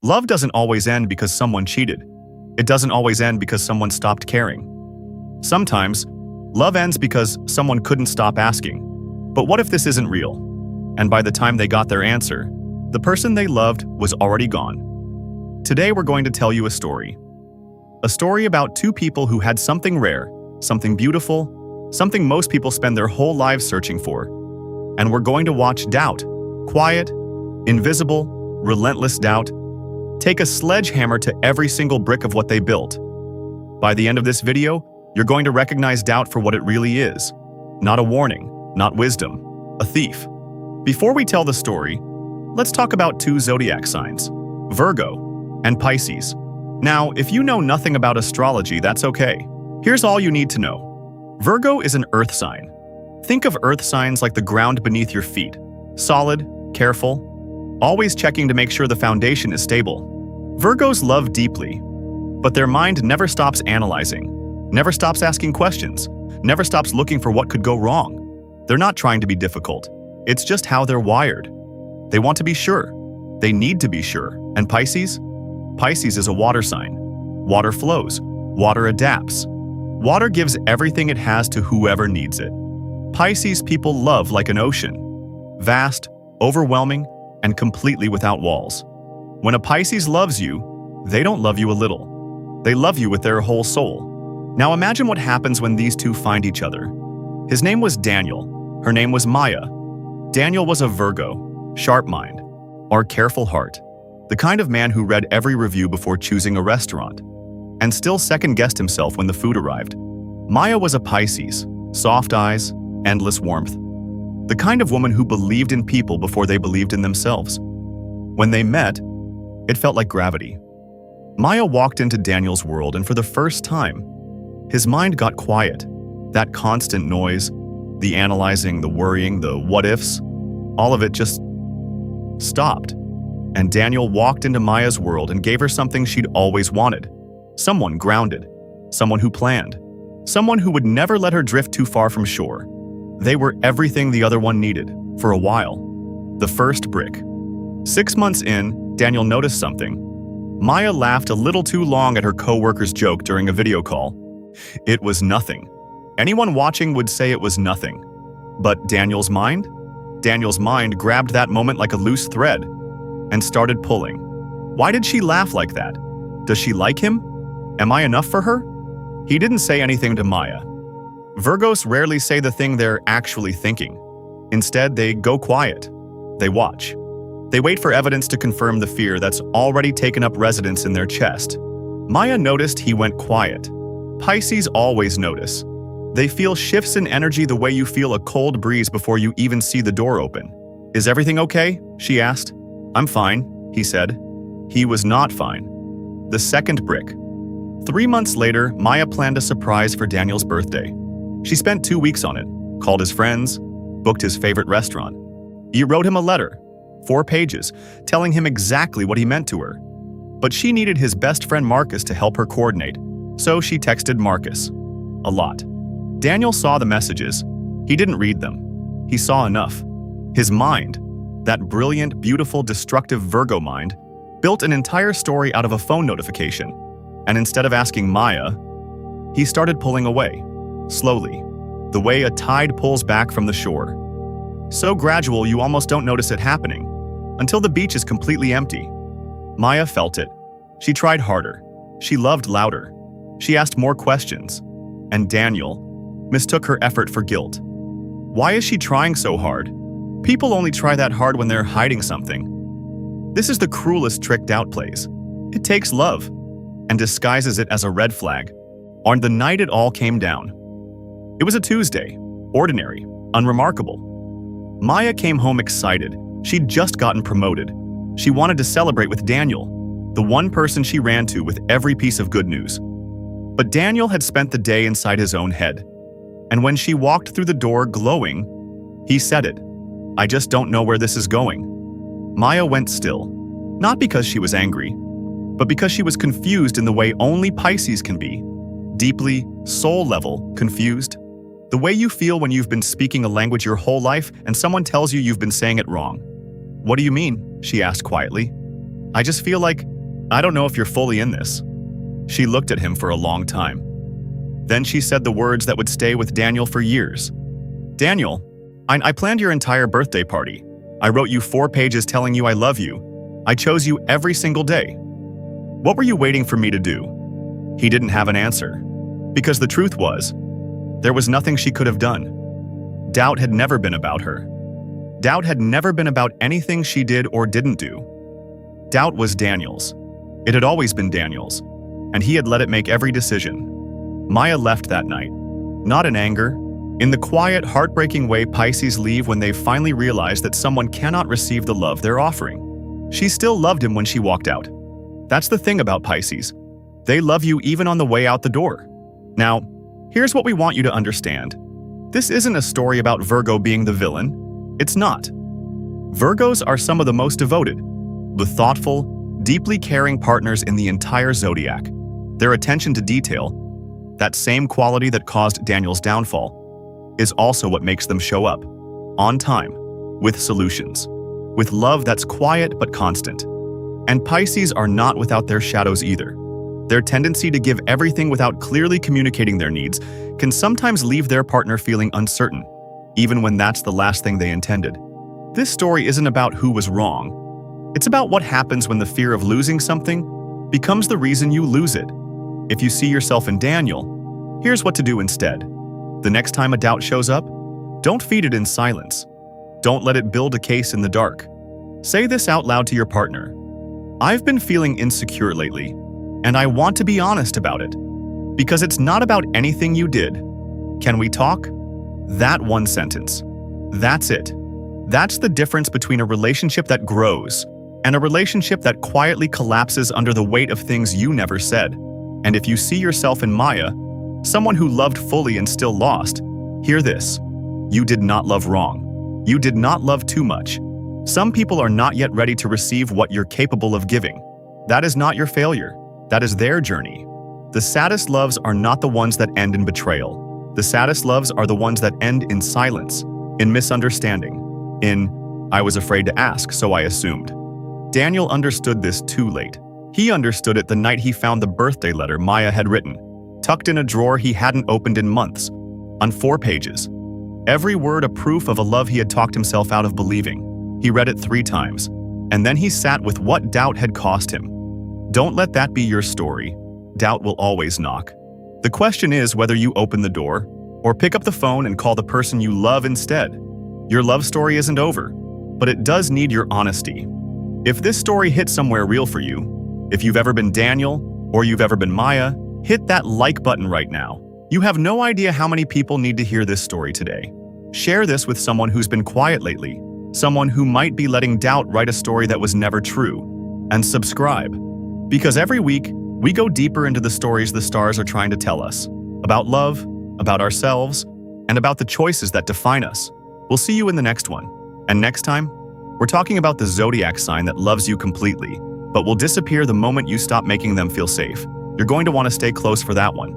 Love doesn't always end because someone cheated. It doesn't always end because someone stopped caring. Sometimes, love ends because someone couldn't stop asking, "But what if this isn't real?" And by the time they got their answer, the person they loved was already gone. Today we're going to tell you a story. A story about two people who had something rare, something beautiful, something most people spend their whole lives searching for. And we're going to watch doubt, quiet, invisible, relentless doubt, take a sledgehammer to every single brick of what they built. By the end of this video, you're going to recognize doubt for what it really is. Not a warning, not wisdom, a thief. Before we tell the story, let's talk about two zodiac signs, Virgo and Pisces. Now, if you know nothing about astrology, that's okay. Here's all you need to know. Virgo is an earth sign. Think of earth signs like the ground beneath your feet. Solid, careful, always checking to make sure the foundation is stable. Virgos love deeply, but their mind never stops analyzing, never stops asking questions, never stops looking for what could go wrong. They're not trying to be difficult. It's just how they're wired. They want to be sure. They need to be sure. And Pisces? Pisces is a water sign. Water flows. Water adapts. Water gives everything it has to whoever needs it. Pisces people love like an ocean. Vast, overwhelming, and completely without walls. When a Pisces loves you, they don't love you a little. They love you with their whole soul. Now imagine what happens when these two find each other. His name was Daniel. Her name was Maya. Daniel was a Virgo, sharp mind, or careful heart. The kind of man who read every review before choosing a restaurant, and still second-guessed himself when the food arrived. Maya was a Pisces, soft eyes, endless warmth. The kind of woman who believed in people before they believed in themselves. When they met, it felt like gravity. Maya walked into Daniel's world, and for the first time, his mind got quiet. That constant noise, the analyzing, the worrying, the what-ifs, all of it just stopped. And Daniel walked into Maya's world and gave her something she'd always wanted. Someone grounded, someone who planned, someone who would never let her drift too far from shore. They were everything the other one needed, for a while. The first brick. 6 months in, Daniel noticed something. Maya laughed a little too long at her co-worker's joke during a video call. It was nothing. Anyone watching would say it was nothing. But Daniel's mind? Daniel's mind grabbed that moment like a loose thread and started pulling. Why did she laugh like that? Does she like him? Am I enough for her? He didn't say anything to Maya. Virgos rarely say the thing they're actually thinking. Instead, they go quiet. They watch. They wait for evidence to confirm the fear that's already taken up residence in their chest. Maya noticed he went quiet. Pisces always notice. They feel shifts in energy the way you feel a cold breeze before you even see the door open. "Is everything okay?" she asked. "I'm fine," he said. He was not fine. The second brick. 3 months later, Maya planned a surprise for Daniel's birthday. She spent 2 weeks on it, called his friends, booked his favorite restaurant. He wrote him a letter, 4 pages, telling him exactly what he meant to her. But she needed his best friend Marcus to help her coordinate, so she texted Marcus. A lot. Daniel saw the messages. He didn't read them. He saw enough. His mind, that brilliant, beautiful, destructive Virgo mind, built an entire story out of a phone notification. And instead of asking Maya, he started pulling away, slowly, the way a tide pulls back from the shore. So gradual you almost don't notice it happening, until the beach is completely empty. Maya felt it. She tried harder. She loved louder. She asked more questions. And Daniel mistook her effort for guilt. Why is she trying so hard? People only try that hard when they're hiding something. This is the cruelest trick doubt plays. It takes love and disguises it as a red flag. On the night it all came down. It was a Tuesday, ordinary, unremarkable. Maya came home excited. She'd just gotten promoted. She wanted to celebrate with Daniel, the one person she ran to with every piece of good news. But Daniel had spent the day inside his own head. And when she walked through the door glowing, he said it. "I just don't know where this is going." Maya went still, not because she was angry, but because she was confused in the way only Pisces can be. Deeply, soul-level, confused. The way you feel when you've been speaking a language your whole life and someone tells you you've been saying it wrong. "What do you mean?" she asked quietly. I just feel like, I don't know if you're fully in this." She looked at him for a long time. Then she said the words that would stay with Daniel for years. "Daniel, I planned your entire birthday party. I wrote you 4 pages telling you I love you. I chose you every single day. What were you waiting for me to do?" He didn't have an answer. Because the truth was, there was nothing she could have done. Doubt had never been about her. Doubt had never been about anything she did or didn't do. Doubt was Daniel's. It had always been Daniel's, and he had let it make every decision. Maya left that night, not in anger, in the quiet, heartbreaking way Pisces leave when they finally realize that someone cannot receive the love they're offering. She still loved him when she walked out. That's the thing about Pisces. They love you even on the way out the door. Now, here's what we want you to understand. This isn't a story about Virgo being the villain. It's not. Virgos are some of the most devoted, the thoughtful, deeply caring partners in the entire zodiac. Their attention to detail, that same quality that caused Daniel's downfall, is also what makes them show up, on time, with solutions, with love that's quiet but constant. And Pisces are not without their shadows either. Their tendency to give everything without clearly communicating their needs can sometimes leave their partner feeling uncertain, even when that's the last thing they intended. This story isn't about who was wrong. It's about what happens when the fear of losing something becomes the reason you lose it. If you see yourself in Daniel, here's what to do instead. The next time a doubt shows up, don't feed it in silence. Don't let it build a case in the dark. Say this out loud to your partner. "I've been feeling insecure lately, and I want to be honest about it. Because it's not about anything you did. Can we talk?" That one sentence. That's it. That's the difference between a relationship that grows and a relationship that quietly collapses under the weight of things you never said. And if you see yourself in Maya, someone who loved fully and still lost, hear this. You did not love wrong. You did not love too much. Some people are not yet ready to receive what you're capable of giving. That is not your failure. That is their journey. The saddest loves are not the ones that end in betrayal. The saddest loves are the ones that end in silence, in misunderstanding, in, "I was afraid to ask, so I assumed." Daniel understood this too late. He understood it the night he found the birthday letter Maya had written, tucked in a drawer he hadn't opened in months, on 4 pages. Every word a proof of a love he had talked himself out of believing. He read it 3 times, and then he sat with what doubt had cost him. Don't let that be your story. Doubt will always knock. The question is whether you open the door, or pick up the phone and call the person you love instead. Your love story isn't over, but it does need your honesty. If this story hit somewhere real for you, if you've ever been Daniel, or you've ever been Maya, hit that like button right now. You have no idea how many people need to hear this story today. Share this with someone who's been quiet lately, someone who might be letting doubt write a story that was never true. And subscribe. Because every week, we go deeper into the stories the stars are trying to tell us. About love, about ourselves, and about the choices that define us. We'll see you in the next one. And next time, we're talking about the Zodiac sign that loves you completely, but will disappear the moment you stop making them feel safe. You're going to want to stay close for that one.